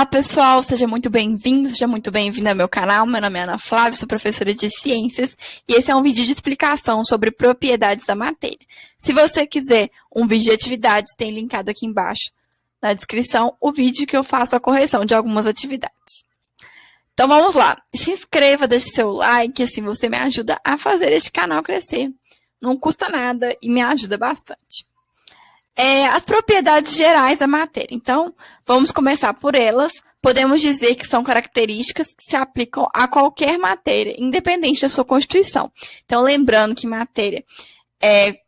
Olá, pessoal! Seja muito bem-vindo, seja muito bem-vinda ao meu canal. Meu nome é Ana Flávia, sou professora de Ciências e esse é um vídeo de explicação sobre propriedades da matéria. Se você quiser um vídeo de atividades, tem linkado aqui embaixo na descrição o vídeo que eu faço a correção de algumas atividades. Então vamos lá, se inscreva, deixe seu like, assim você me ajuda a fazer este canal crescer. Não custa nada e me ajuda bastante. As propriedades gerais da matéria. Então, vamos começar por elas. Podemos dizer que são características que se aplicam a qualquer matéria, independente da sua constituição. Então, lembrando que matéria é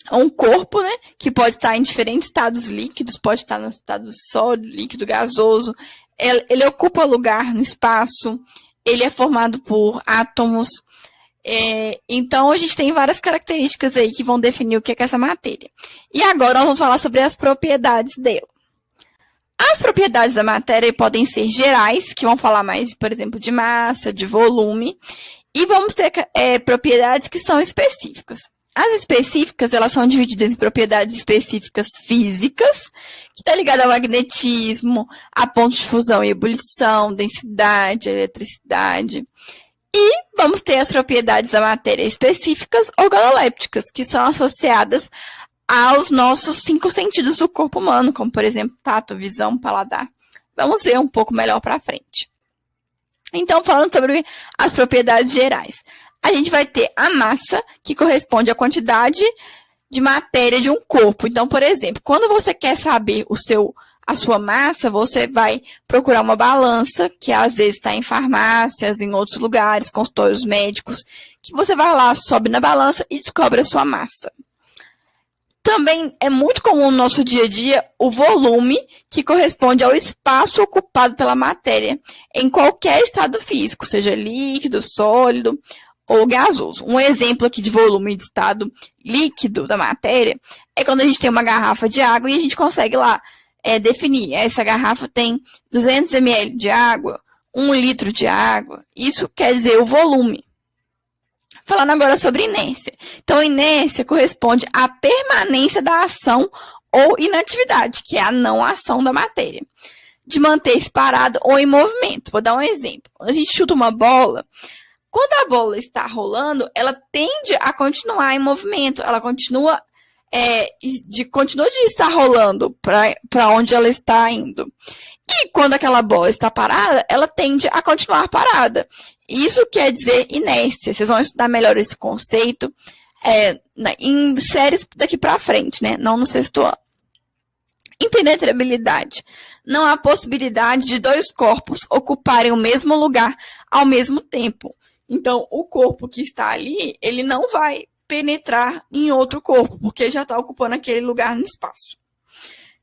um corpo, né, que pode estar em diferentes estados líquidos, pode estar no estado sólido, líquido, gasoso. Ele ocupa lugar no espaço, ele é formado por átomos. Então, a gente tem várias características aí que vão definir o que é essa matéria. E agora, nós vamos falar sobre as propriedades dela. As propriedades da matéria podem ser gerais, que vão falar mais, por exemplo, de massa, de volume. E vamos ter propriedades que são específicas. As específicas, elas são divididas em propriedades específicas físicas, que está ligada ao magnetismo, a pontos de fusão e ebulição, densidade, eletricidade. E vamos ter as propriedades da matéria específicas organolépticas, que são associadas aos nossos 5 sentidos do corpo humano, como, por exemplo, tato, visão, paladar. Vamos ver um pouco melhor para frente. Então, falando sobre as propriedades gerais. A gente vai ter a massa, que corresponde à quantidade de matéria de um corpo. Então, por exemplo, quando você quer saber a sua massa, você vai procurar uma balança, que às vezes está em farmácias, em outros lugares, consultórios médicos, que você vai lá, sobe na balança e descobre a sua massa. Também é muito comum no nosso dia a dia o volume, que corresponde ao espaço ocupado pela matéria, em qualquer estado físico, seja líquido, sólido ou gasoso. Um exemplo aqui de volume de estado líquido da matéria é quando a gente tem uma garrafa de água e a gente consegue lá definir. Essa garrafa tem 200 ml de água, 1 litro de água. Isso quer dizer o volume. Falando agora sobre inércia. Então, inércia corresponde à permanência da ação ou inatividade, que é a não ação da matéria, de manter-se parada ou em movimento. Vou dar um exemplo. Quando a gente chuta uma bola, quando a bola está rolando, ela tende a continuar em movimento, ela continua de estar rolando para onde ela está indo. E quando aquela bola está parada, ela tende a continuar parada. Isso quer dizer inércia. Vocês vão estudar melhor esse conceito em séries daqui para frente, né? Não no 6º ano. Impenetrabilidade. Não há possibilidade de 2 corpos ocuparem o mesmo lugar ao mesmo tempo. Então, o corpo que está ali, ele não vai penetrar em outro corpo, porque já está ocupando aquele lugar no espaço.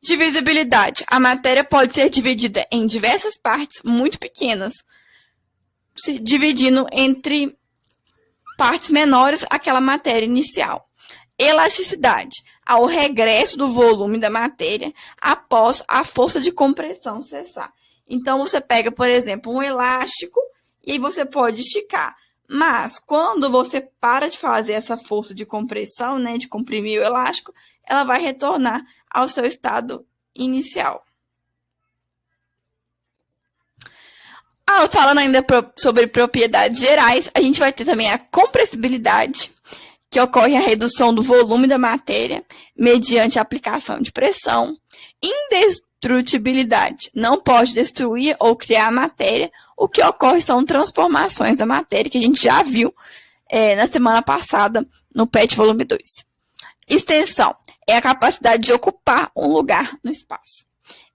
Divisibilidade. A matéria pode ser dividida em diversas partes muito pequenas, se dividindo entre partes menores aquela matéria inicial. Elasticidade. Ao regresso do volume da matéria após a força de compressão cessar. Então, você pega, por exemplo, um elástico e aí você pode esticar. Mas, quando você para de fazer essa força de compressão, né, de comprimir o elástico, ela vai retornar ao seu estado inicial. Falando ainda sobre propriedades gerais, a gente vai ter também a compressibilidade, que ocorre a redução do volume da matéria mediante a aplicação de pressão. Indestrutibilidade. Não pode destruir ou criar a matéria. O que ocorre são transformações da matéria, que a gente já viu na semana passada no PET volume 2. Extensão. É a capacidade de ocupar um lugar no espaço.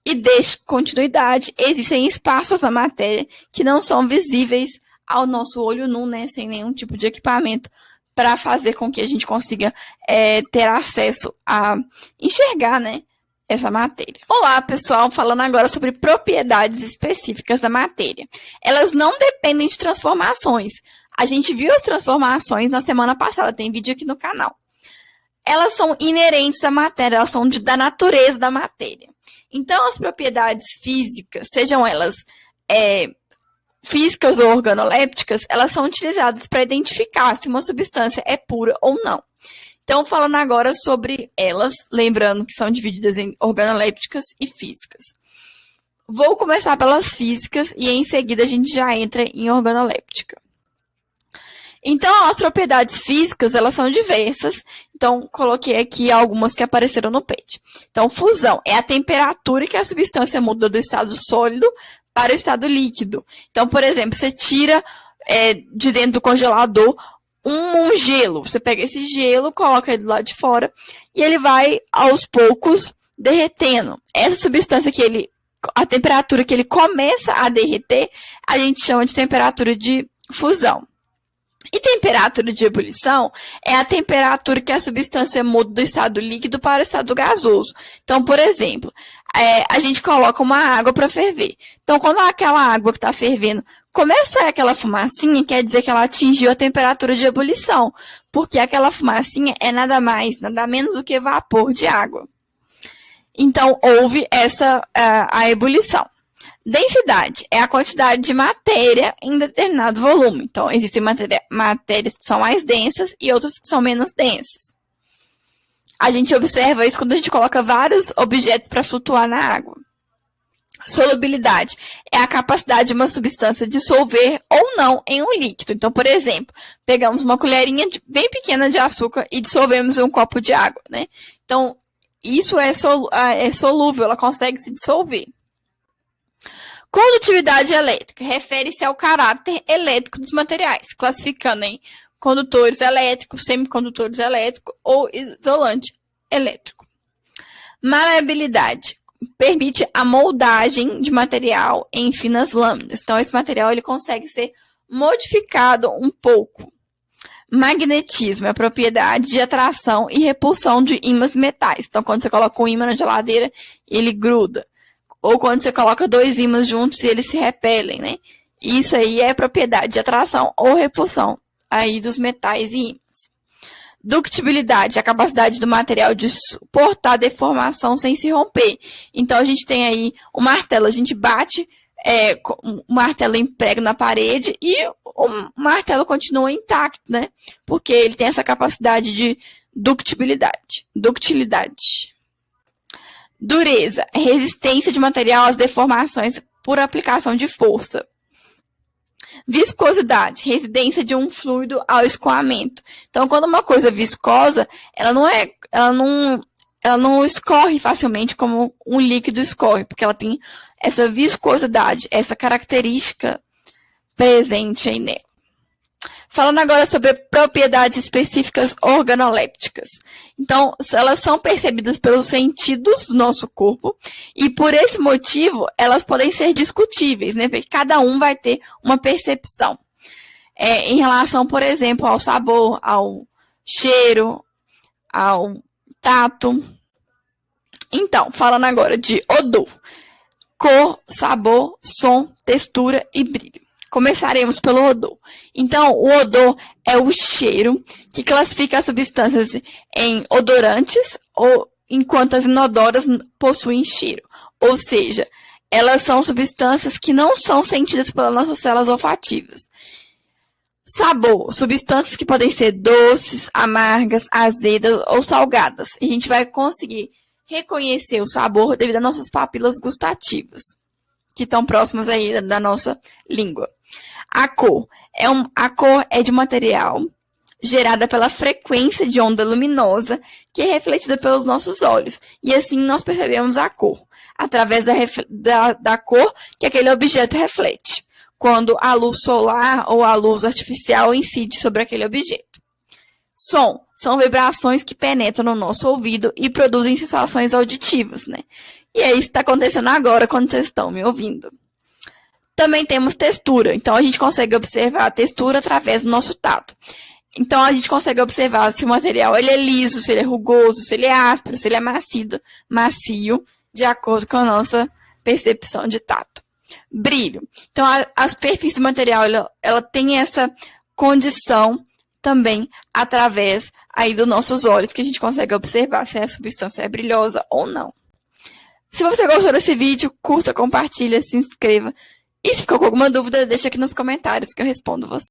E descontinuidade. Existem espaços na matéria que não são visíveis ao nosso olho nu, né, sem nenhum tipo de equipamento, para fazer com que a gente consiga ter acesso a enxergar, né, essa matéria. Olá, pessoal, falando agora sobre propriedades específicas da matéria. Elas não dependem de transformações. A gente viu as transformações na semana passada, tem vídeo aqui no canal. Elas são inerentes à matéria, elas são da natureza da matéria. Então, as propriedades físicas, sejam elas físicas ou organolépticas, elas são utilizadas para identificar se uma substância é pura ou não. Então, falando agora sobre elas, lembrando que são divididas em organolépticas e físicas. Vou começar pelas físicas e em seguida a gente já entra em organoléptica. Então, as propriedades físicas, elas são diversas. Então, coloquei aqui algumas que apareceram no PET. Então, fusão é a temperatura que a substância muda do estado sólido para o estado líquido. Então, por exemplo, você tira de dentro do congelador um gelo. Você pega esse gelo, coloca ele do lado de fora e ele vai, aos poucos, derretendo. Essa substância a temperatura que ele começa a derreter, a gente chama de temperatura de fusão. E temperatura de ebulição é a temperatura que a substância muda do estado líquido para o estado gasoso. Então, por exemplo, a gente coloca uma água para ferver. Então, quando aquela água que está fervendo começa a sair aquela fumacinha, quer dizer que ela atingiu a temperatura de ebulição, porque aquela fumacinha é nada mais, nada menos do que vapor de água. Então, houve a ebulição. Densidade é a quantidade de matéria em determinado volume. Então, existem matérias que são mais densas e outras que são menos densas. A gente observa isso quando a gente coloca vários objetos para flutuar na água. Solubilidade é a capacidade de uma substância dissolver ou não em um líquido. Então, por exemplo, pegamos uma colherinha bem pequena de açúcar e dissolvemos em um copo de água, né? Então, isso é solúvel, ela consegue se dissolver. Condutividade elétrica refere-se ao caráter elétrico dos materiais, classificando em condutores elétricos, semicondutores elétricos ou isolante elétrico. Maleabilidade permite a moldagem de material em finas lâminas. Então, esse material ele consegue ser modificado um pouco. Magnetismo é a propriedade de atração e repulsão de ímãs metais. Então, quando você coloca um ímã na geladeira, ele gruda. Ou quando você coloca dois ímãs juntos e eles se repelem, né? Isso aí é propriedade de atração ou repulsão aí dos metais e ímãs. Ductibilidade é a capacidade do material de suportar deformação sem se romper. Então, a gente tem aí o martelo, a gente bate, o martelo emprega na parede e o martelo continua intacto, né? Porque ele tem essa capacidade de ductilidade. Dureza, resistência de material às deformações por aplicação de força. Viscosidade, resistência de um fluido ao escoamento. Então, quando uma coisa é viscosa, ela não escorre facilmente como um líquido escorre, porque ela tem essa viscosidade, essa característica presente aí nela. Falando agora sobre propriedades específicas organolépticas. Então, elas são percebidas pelos sentidos do nosso corpo e, por esse motivo, elas podem ser discutíveis, né? Porque cada um vai ter uma percepção. Em relação, por exemplo, ao sabor, ao cheiro, ao tato. Então, falando agora de odor. Cor, sabor, som, textura e brilho. Começaremos pelo odor. Então, o odor é o cheiro que classifica as substâncias em odorantes, ou enquanto as inodoras possuem cheiro. Ou seja, elas são substâncias que não são sentidas pelas nossas células olfativas. Sabor, substâncias que podem ser doces, amargas, azedas ou salgadas. A gente vai conseguir reconhecer o sabor devido às nossas papilas gustativas, que estão próximas aí da nossa língua. A cor é de material gerada pela frequência de onda luminosa que é refletida pelos nossos olhos. E assim nós percebemos a cor, através da cor que aquele objeto reflete, quando a luz solar ou a luz artificial incide sobre aquele objeto. Som são vibrações que penetram no nosso ouvido e produzem sensações auditivas, né? E é isso que está acontecendo agora quando vocês estão me ouvindo. Também temos textura. Então, a gente consegue observar a textura através do nosso tato. Então, a gente consegue observar se o material ele é liso, se ele é rugoso, se ele é áspero, se ele é macio, de acordo com a nossa percepção de tato. Brilho. Então, a superfície do material ela tem essa condição também através aí dos nossos olhos, que a gente consegue observar se a substância é brilhosa ou não. Se você gostou desse vídeo, curta, compartilha, se inscreva. E se ficou com alguma dúvida, deixa aqui nos comentários que eu respondo você.